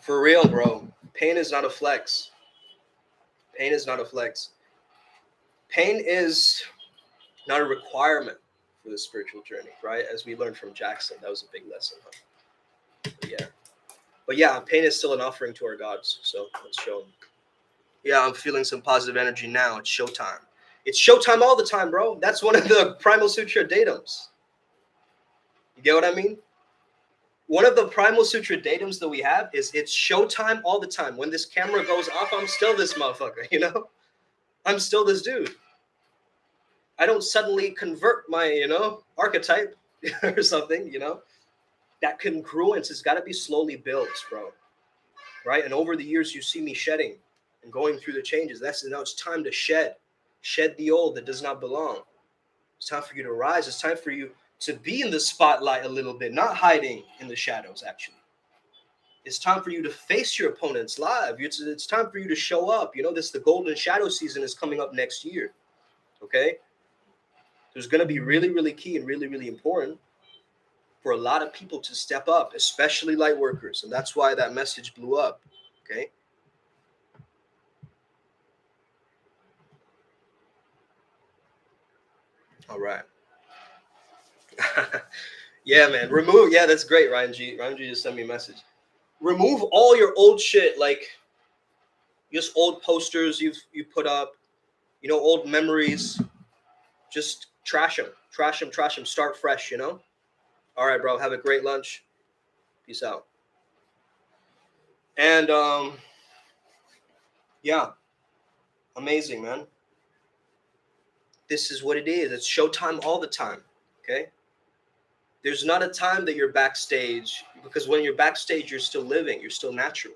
For real, bro. Pain is not a flex. Pain is not a flex. Pain is not a requirement for the spiritual journey, right? As we learned from Jackson, that was a big lesson. Huh? But yeah, pain is still an offering to our gods. So let's show them. Yeah, I'm feeling some positive energy now. It's showtime. It's showtime all the time, bro. That's one of the Primal Sutra datums. You get what I mean? One of the Primal Sutra datums that we have is it's showtime all the time. When this camera goes off, I'm still this motherfucker, I'm still this dude. I don't suddenly convert my, archetype or something, That congruence has got to be slowly built, bro. Right? And over the years, you see me shedding and going through the changes. Now it's time to shed. Shed the old that does not belong. It's time for you to rise. It's time for you to be in the spotlight a little bit, not hiding in the shadows, actually. It's time for you to face your opponents live. It's time for you to show up. The golden shadow season is coming up next year. Okay? There's going to be really, really key and really, really important for a lot of people to step up, especially light workers. And that's why that message blew up. Okay? All right. Yeah, man. That's great, Ryan G. Ryan G just sent me a message. Remove all your old shit. Like, just old posters you put up, you know, old memories. Just trash them, trash them, trash them. Start fresh, you know. All right, bro. Have a great lunch. Peace out. And yeah, amazing, man. This is what it is. It's showtime all the time. Okay. There's not a time that you're backstage, because when you're backstage, you're still living. You're still natural.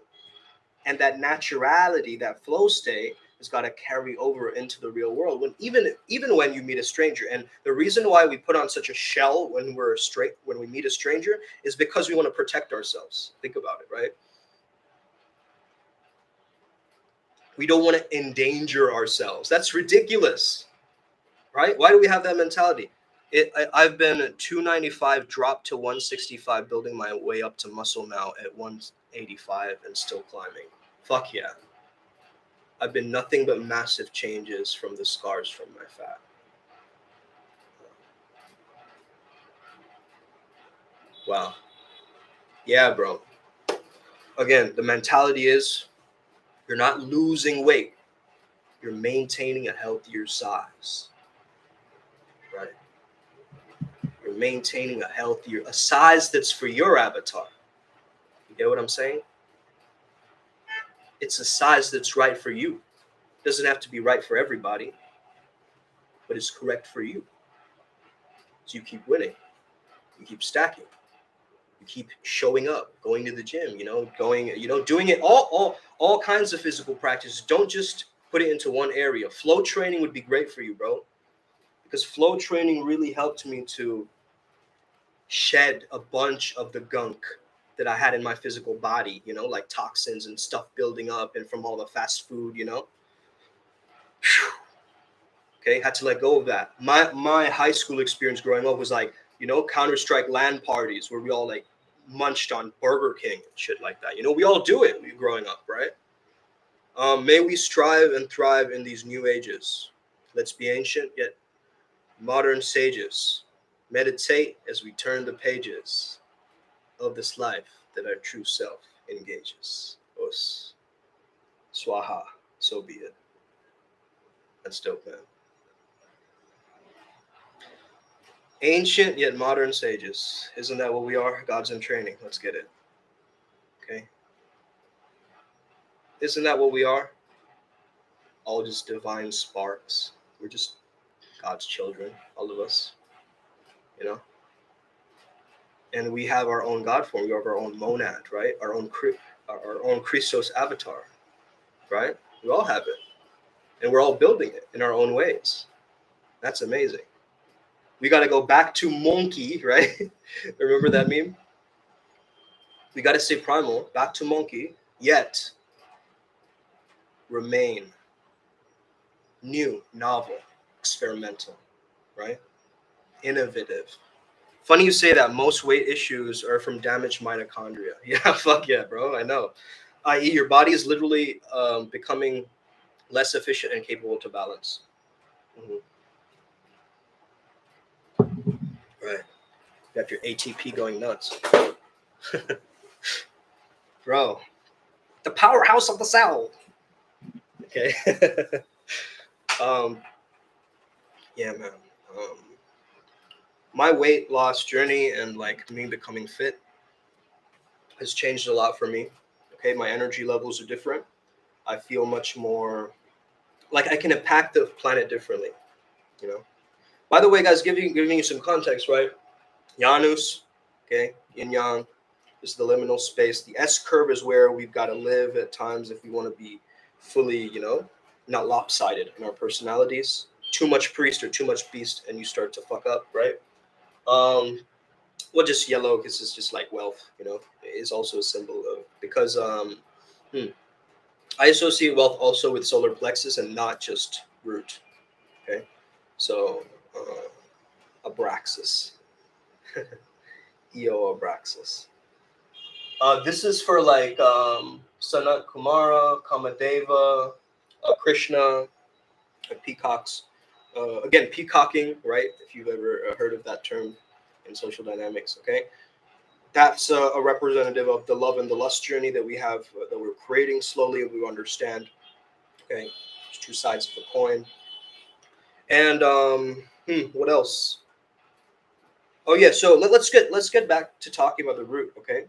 And that naturality, that flow state, has got to carry over into the real world. When even when you meet a stranger, and the reason why we put on such a shell when when we meet a stranger is because we want to protect ourselves. Think about it, right? We don't want to endanger ourselves. That's ridiculous, right? Why do we have that mentality? I've been 295, dropped to 165, building my way up to muscle now at 185 and still climbing. Fuck yeah. I've been nothing but massive changes from the scars from my fat. Wow. Yeah, bro. Again, the mentality is you're not losing weight. You're maintaining a healthier size. Right? You're maintaining a size that's for your avatar. You get what I'm saying? It's a size that's right for you. It doesn't have to be right for everybody, but it's correct for you. So you keep winning. You keep stacking. You keep showing up, going to the gym, doing it all kinds of physical practices. Don't just put it into one area. Flow training would be great for you, bro, because flow training really helped me to shed a bunch of the gunk that I had in my physical body, like toxins and stuff building up, and from all the fast food, Okay, had to let go of that. My high school experience growing up was like, Counter-Strike LAN parties where we all like munched on Burger King and shit like that. We all do it growing up, right? May we strive and thrive in these new ages. Let's be ancient yet modern sages. Meditate as we turn the pages of this life that our true self engages. Os. Swaha. So be it. That's dope, man. Ancient yet modern sages. Isn't that what we are? Gods in training. Let's get it. Okay. Isn't that what we are? All just divine sparks. We're just God's children, all of us. And we have our own God form. We have our own monad, right? Our own Christos avatar, right? We all have it. And we're all building it in our own ways. That's amazing. We got to go back to monkey, right? Remember that meme? We got to say primal, back to monkey, yet remain new, novel, experimental, right? Innovative. Funny you say that. Most weight issues are from damaged mitochondria. Yeah, fuck yeah, bro. I know. I.e., your body is literally becoming less efficient and capable to balance. Mm-hmm. Right. You got your ATP going nuts. Bro, the powerhouse of the cell. Okay. Yeah, man. My weight loss journey and like me becoming fit has changed a lot for me. Okay, my energy levels are different. I feel much more like I can impact the planet differently. By the way, guys, giving you some context, right? Janus, okay, yin yang, is the liminal space. The S curve is where we've got to live at times if we want to be fully, not lopsided in our personalities. Too much priest or too much beast, and you start to fuck up, right? Well, just yellow because it's just like wealth, is also a symbol of, because I associate wealth also with solar plexus and not just root. Okay, so Abraxas, Eo Abraxas. This is for like Sanat Kumara, Kamadeva, Krishna, and peacocks. Again, peacocking, right? If you've ever heard of that term in social dynamics, okay? That's a representative of the love and the lust journey that we have, that we're creating slowly, and we understand Okay, there's two sides of the coin. And what else? Oh yeah, so let's get back to talking about the root. Okay,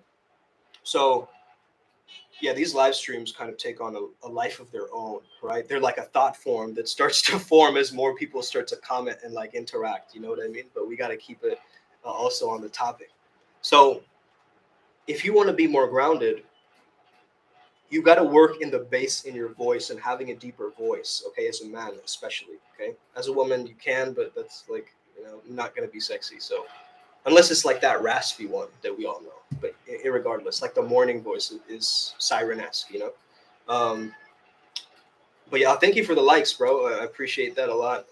so yeah, these live streams kind of take on a life of their own, right? They're like a thought form that starts to form as more people start to comment and like interact. You know what I mean? But we got to keep it also on the topic. So if you want to be more grounded, you got to work in the bass in your voice and having a deeper voice. Okay, as a man especially. Okay, as a woman you can, but that's like, you know, not gonna be sexy. So unless it's like that raspy one that we all know. But irregardless, like the morning voice is siren-esque, you know. But yeah, thank you for the likes, bro. I appreciate that a lot.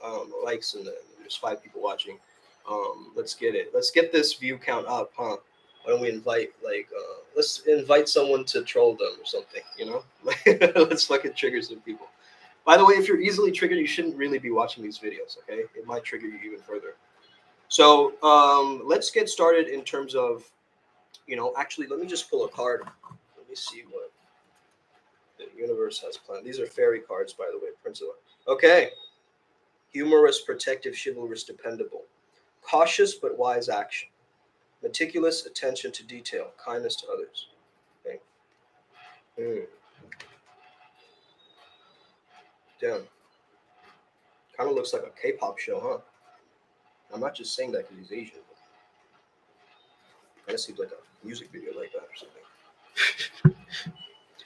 Likes, and there's 5 people watching. Let's get it. Let's get this view count up, huh? Why don't we invite let's invite someone to troll them or something, you know? Let's fucking trigger some people. By the way, if you're easily triggered, you shouldn't really be watching these videos, okay? It might trigger you even further. So let's get started in terms of, you know, actually, let me just pull a card. Let me see what the universe has planned. These are fairy cards, by the way, Prince of. Okay. Humorous, protective, chivalrous, dependable. Cautious but wise action. Meticulous attention to detail. Kindness to others. Okay. Damn. Kind of looks like a K-pop show, huh? I'm not just saying that because he's Asian. Kind of seems like a music video like that or something.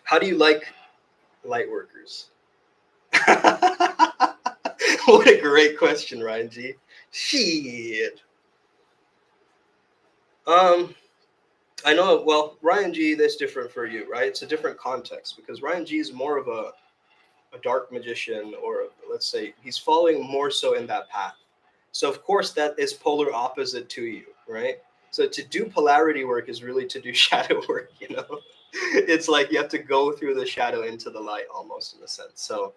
How do you like light workers? What a great question, Ryan G. Shit. I know. Well, Ryan G, that's different for you, right? It's a different context because Ryan G is more of a dark magician, or let's say he's following more so in that path. So of course that is polar opposite to you, right? So to do polarity work is really to do shadow work, you know. It's like you have to go through the shadow into the light, almost, in a sense. So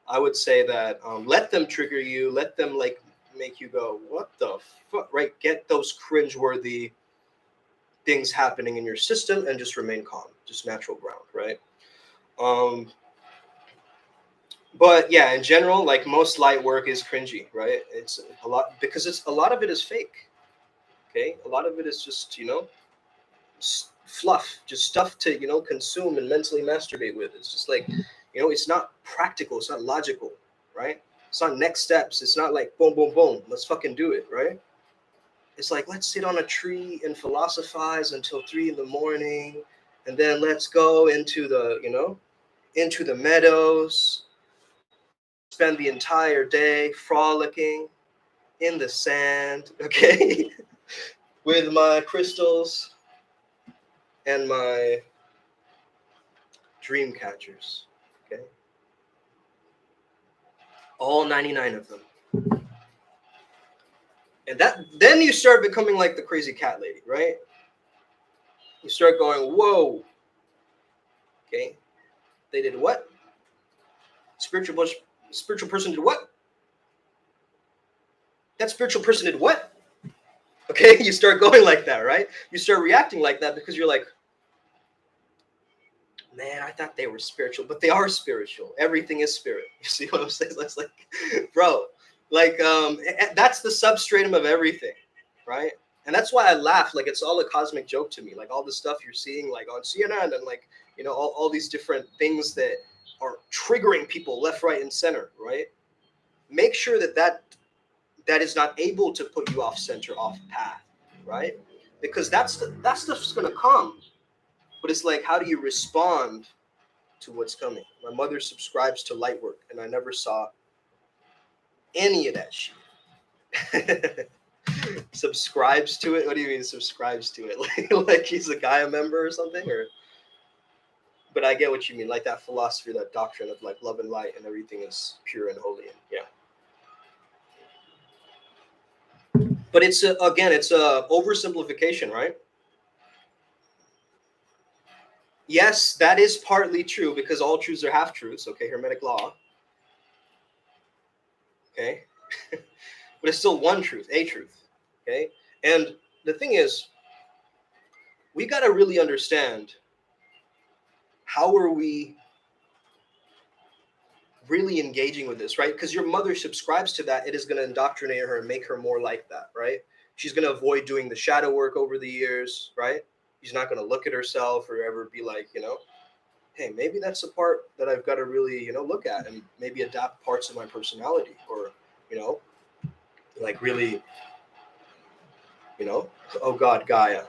I would say that let them trigger you, let them like make you go, what the fuck, right? Get those cringeworthy things happening in your system and just remain calm, just natural ground, right? Um, but yeah, in general, like most light work is cringy, right? It's a lot because it's a lot of it is fake. Okay, a lot of it is just, you know, fluff, just stuff to, you know, consume and mentally masturbate with. It's just like, you know, it's not practical, it's not logical, right? It's not next steps. It's not like boom, boom, boom. Let's fucking do it, right? It's like let's sit on a tree and philosophize until 3 in the morning, and then let's go into the, you know, into the meadows, spend the entire day frolicking in the sand, okay, with my crystals and my dream catchers, okay, all 99 of them. And that then you start becoming like the crazy cat lady, right? You start going, whoa, okay, they did what? Spiritual person did what? That spiritual person did what? Okay, you start going like that, right? You start reacting like that because you're like, man, I thought they were spiritual, but they are spiritual. Everything is spirit. You see what I'm saying? It's like, bro, like that's the substratum of everything, right? And that's why I laugh. Like it's all a cosmic joke to me. Like all the stuff you're seeing, like on CNN, and like, you know, all these different things that are triggering people left, right, and center, right? Make sure that is not able to put you off center, off path, right? Because that stuff's gonna come. But it's like, how do you respond to what's coming? My mother subscribes to light work, and I never saw any of that shit. Subscribes to it? What do you mean subscribes to it? Like he's a Gaia member or something? Or, but I get what you mean. Like that philosophy, that doctrine of like love and light, and everything is pure and holy. And yeah. But it's again, it's a oversimplification, right? Yes, that is partly true because all truths are half truths. Okay, Hermetic law. Okay, but it's still one truth, a truth. Okay, and the thing is, we got to really understand how are we really engaging with this, right? Because your mother subscribes to that, it is going to indoctrinate her and make her more like that, right? She's going to avoid doing the shadow work over the years, right? She's not going to look at herself or ever be like, hey, maybe that's the part that I've got to really, look at and maybe adapt parts of my personality, or, like really, oh God, Gaia.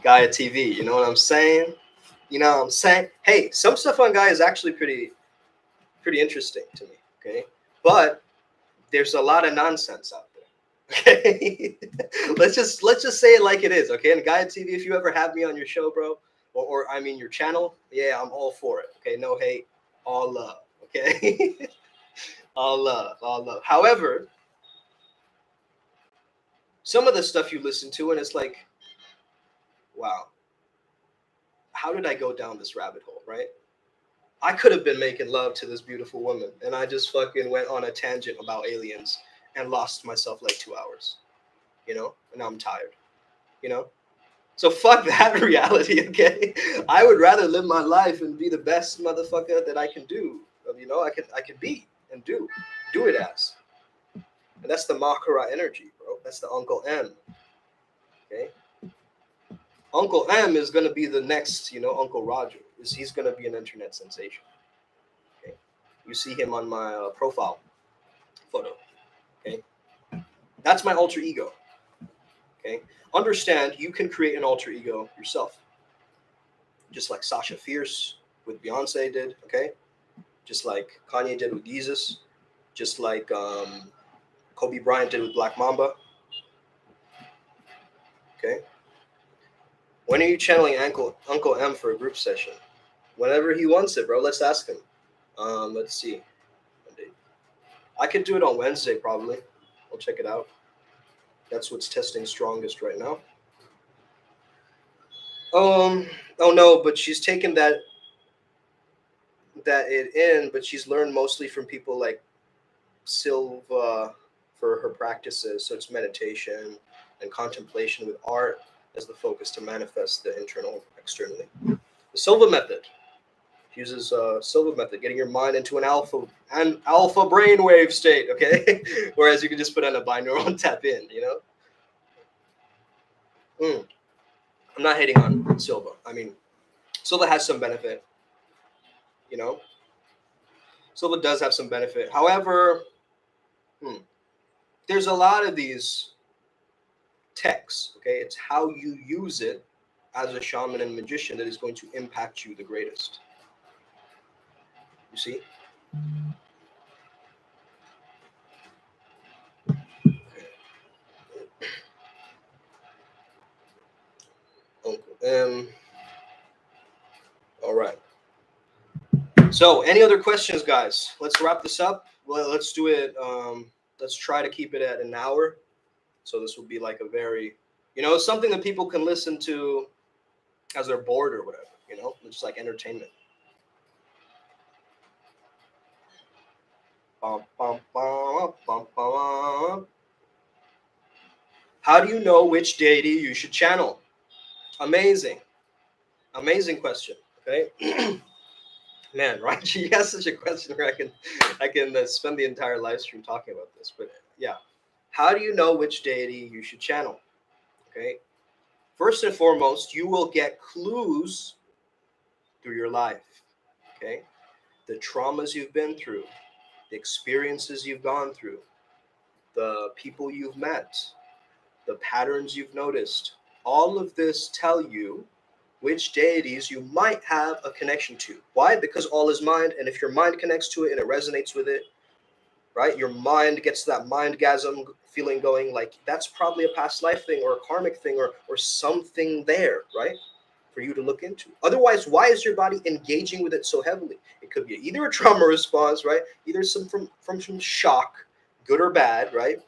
Gaia TV, you know what I'm saying? You know what I'm saying? Hey, some stuff on Gaia is actually pretty interesting to me, okay? But there's a lot of nonsense out there. Okay? let's just say it like it is, okay? And Gaia TV, if you ever have me on your show, bro, or I mean your channel, yeah, I'm all for it. Okay, no hate, all love. Okay. all love. However, some of the stuff you listen to, and it's like, wow, how did I go down this rabbit hole, right? I could have been making love to this beautiful woman, and I just fucking went on a tangent about aliens and lost myself like 2 hours, and now I'm tired, So fuck that reality, okay? I would rather live my life and be the best motherfucker that I can do, I can be and do it as. And that's the Makara energy, bro. That's the Uncle M, okay? Uncle M is going to be the next, Uncle Roger. He's going to be an internet sensation. Okay, you see him on my profile photo. Okay, that's my alter ego. Okay, understand you can create an alter ego yourself, just like Sasha Fierce with Beyonce did. Okay, just like Kanye did with Jesus, just like Kobe Bryant did with Black Mamba. Okay, when are you channeling Uncle M for a group session? Whenever he wants it, bro. Let's ask him. Let's see. I could do it on Wednesday, probably. I'll check it out. That's what's testing strongest right now. Oh no, but she's taken that but she's learned mostly from people like Silva for her practices. So it's meditation and contemplation with art as the focus to manifest the internal externally. The Silva method uses Silva method, getting your mind into an alpha brainwave state. Okay, whereas you can just put on a binaural and tap in. I'm not hating on Silva. I mean, Silva has some benefit. Silva does have some benefit. However, there's a lot of these techs. Okay, it's how you use it as a shaman and magician that is going to impact you the greatest. You see? Uncle M. All right. So, any other questions, guys? Let's wrap this up. Well, let's do it. Let's try to keep it at an hour. So this will be like a very, something that people can listen to as they're bored or whatever. It's like entertainment. How do you know which deity you should channel? Amazing question. Okay. Man, right? You asked such a question where I can spend the entire live stream talking about this. But yeah, how do you know which deity you should channel? Okay, first and foremost, you will get clues through your life. Okay, the traumas you've been through, the experiences you've gone through, the people you've met, the patterns you've noticed. All of this tell you which deities you might have a connection to. Why? Because all is mind, and if your mind connects to it and it resonates with it, right? Your mind gets that mindgasm feeling going, like that's probably a past life thing or a karmic thing or something there, right? For you to look into. Otherwise, why is your body engaging with it so heavily? It could be either a trauma response, right? Either from some shock, good or bad, right?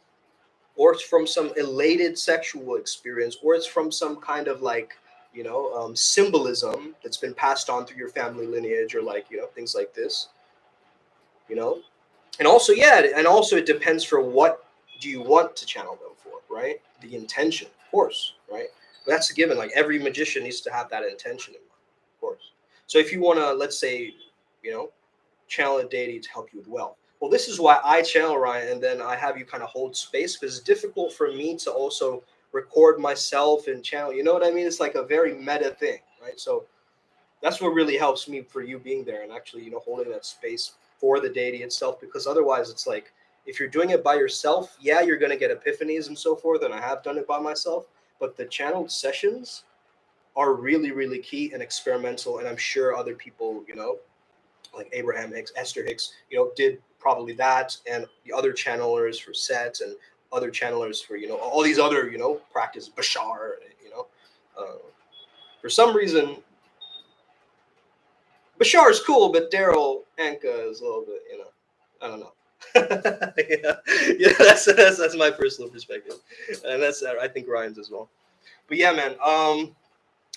Or it's from some elated sexual experience, or it's from some kind of like, symbolism that's been passed on through your family lineage, or like, things like this, and also, it depends for what do you want to channel them for, right? The intention, of course, right? But that's a given. Like every magician needs to have that intention in mind, of course. So if you want to, let's say, you know, channel a deity to help you with wealth. Well, this is why I channel Ryan, and then I have you kind of hold space, because it's difficult for me to also record myself and channel. You know what I mean? It's like a very meta thing, right? So that's what really helps me for you being there and actually, you know, holding that space for the deity itself. Because otherwise, it's like if you're doing it by yourself, yeah, you're going to get epiphanies and so forth. And I have done it by myself, but the channeled sessions are really, really key and experimental. And I'm sure other people, you know, like Abraham Hicks, Esther Hicks, you know, did probably that, and the other channelers for sets and other channelers for, you know, all these other, you know, practice Bashar, you know. For some reason, Bashar is cool, but Daryl Anka is a little bit, you know, I don't know. yeah, that's my personal perspective, and that's I think Ryan's as well. But yeah, man.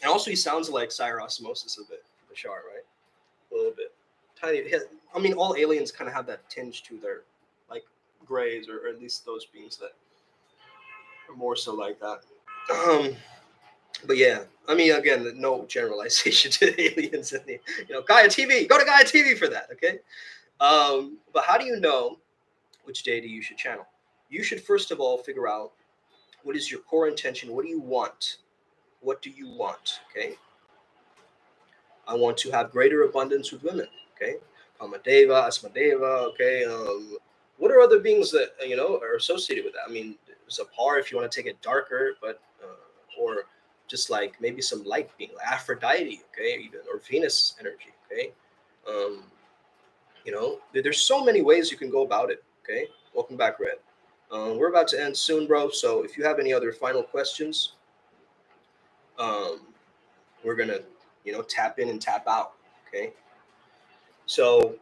And also he sounds like Sire Osmosis a bit, Bashar, right? A little bit, tiny. I mean, all aliens kind of have that tinge to their, like, grays, or at least those beings that are more so like that. But yeah, I mean, again, no generalization to aliens. And you know, Gaia TV. Go to Gaia TV for that. Okay. But how do you know which deity you should channel? You should first of all figure out what is your core intention. What do you want? What do you want? Okay. I want to have greater abundance with women. Okay. Kamadeva, Asmadeva. Okay. What are other beings that, you know, are associated with that? I mean, Zapar, if you want to take it darker, but or just like maybe some light being, like Aphrodite, okay, even, or Venus energy, okay. Um, you know, there's so many ways you can go about it. Okay. Welcome back, Red. We're about to end soon, bro. So if you have any other final questions, um, we're gonna, you know, tap in and tap out. Okay. So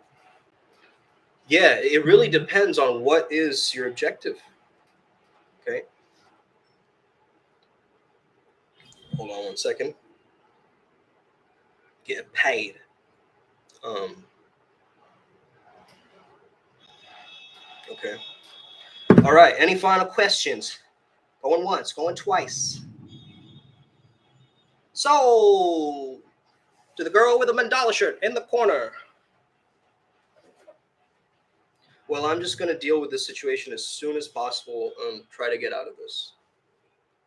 yeah, it really depends on what is your objective. Okay. Hold on one second. Get paid. Um, okay. All right. Any final questions? Going once, going twice. So, to the girl with the mandala shirt in the corner. Well, I'm just going to deal with this situation as soon as possible and try to get out of this.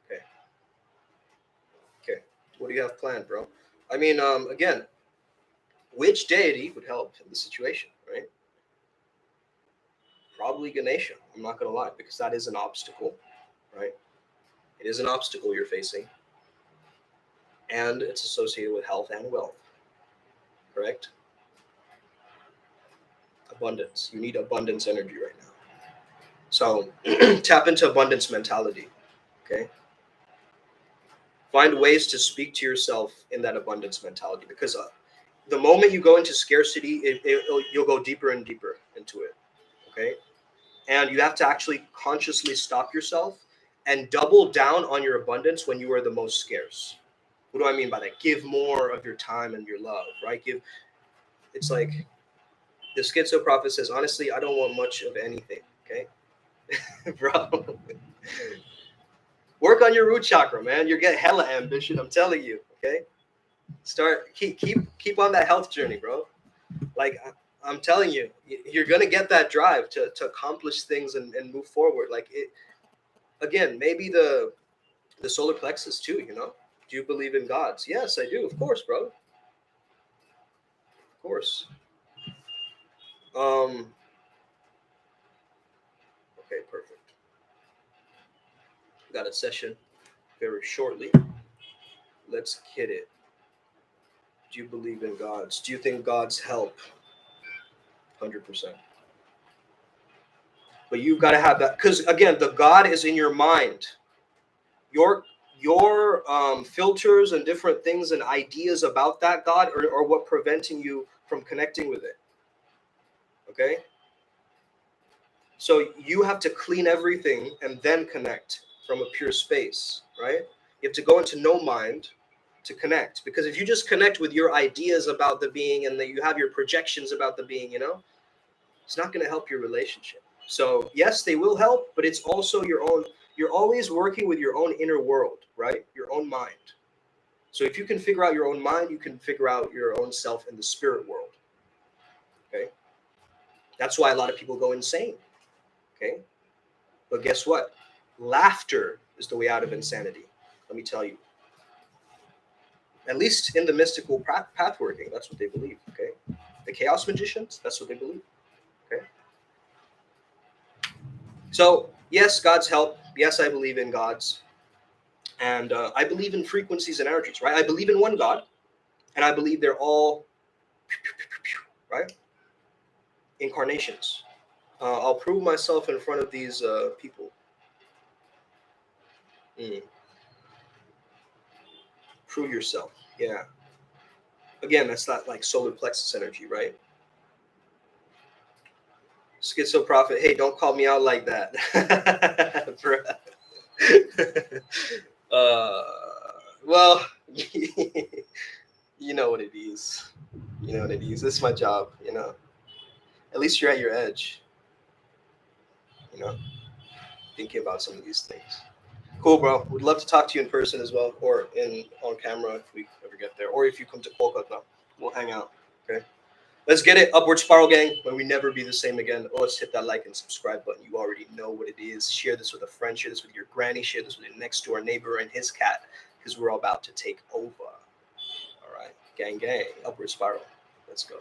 Okay. Okay. What do you have planned, bro? I mean, again, which deity would help in the situation, right? Probably Ganesha. I'm not going to lie, because that is an obstacle, right? It is an obstacle you're facing, and it's associated with health and wealth, correct? Abundance. You need abundance energy right now. So tap into abundance mentality, okay? Find ways to speak to yourself in that abundance mentality, because the moment you go into scarcity, you'll go deeper and deeper into it, okay? And you have to actually consciously stop yourself and double down on your abundance when you are the most scarce. What do I mean by that? Give more of your time and your love, right? It's like the schizo prophet says, honestly, I don't want much of anything, okay? Bro, work on your root chakra, man. You're getting hella ambition, I'm telling you, okay? Keep on that health journey, bro. Like, I'm telling you, you're gonna get that drive to accomplish things and move forward. Like, it again, maybe the solar plexus too, you know. Do you believe in gods? Yes, I do. Of course, bro. Of course. Okay, perfect. Got a session very shortly. Let's hit it. Do you believe in gods? Do you think gods help? 100%. But you've got to have that, because again, the God is in your mind. Your filters and different things and ideas about that God are what preventing you from connecting with it. Okay? So you have to clean everything and then connect from a pure space, right? You have to go into no mind to connect, because if you just connect with your ideas about the being and that you have your projections about the being, you know, it's not going to help your relationship. So yes, they will help, but it's also your own. You're always working with your own inner world, right? Your own mind. So if you can figure out your own mind, you can figure out your own self in the spirit world. Okay. That's why a lot of people go insane. Okay. But guess what? Laughter is the way out of insanity. Let me tell you. At least in the mystical path working, that's what they believe. Okay. The chaos magicians, that's what they believe. Okay. So yes, God's help. Yes, I believe in God's, and I believe in frequencies and energies. Right. I believe in one God, and I believe they're all right incarnations. I'll prove myself in front of these people. Mm. Prove yourself. Yeah. Again, that's not like solar plexus energy, right? Schizo prophet. Hey, don't call me out like that. uh, well, you know what it is. You know what it is. This is my job. You know. At least you're at your edge. You know, thinking about some of these things. Cool, bro. Would love to talk to you in person as well, or in on camera if we ever get there, or if you come to Kolkata, we'll hang out. Okay. Let's get it. Upward Spiral Gang. When we never be the same again. Oh, let's hit that like and subscribe button. You already know what it is. Share this with a friend. Share this with your granny. Share this with your next door neighbor and his cat, because we're about to take over. All right. Gang, gang. Upward Spiral. Let's go.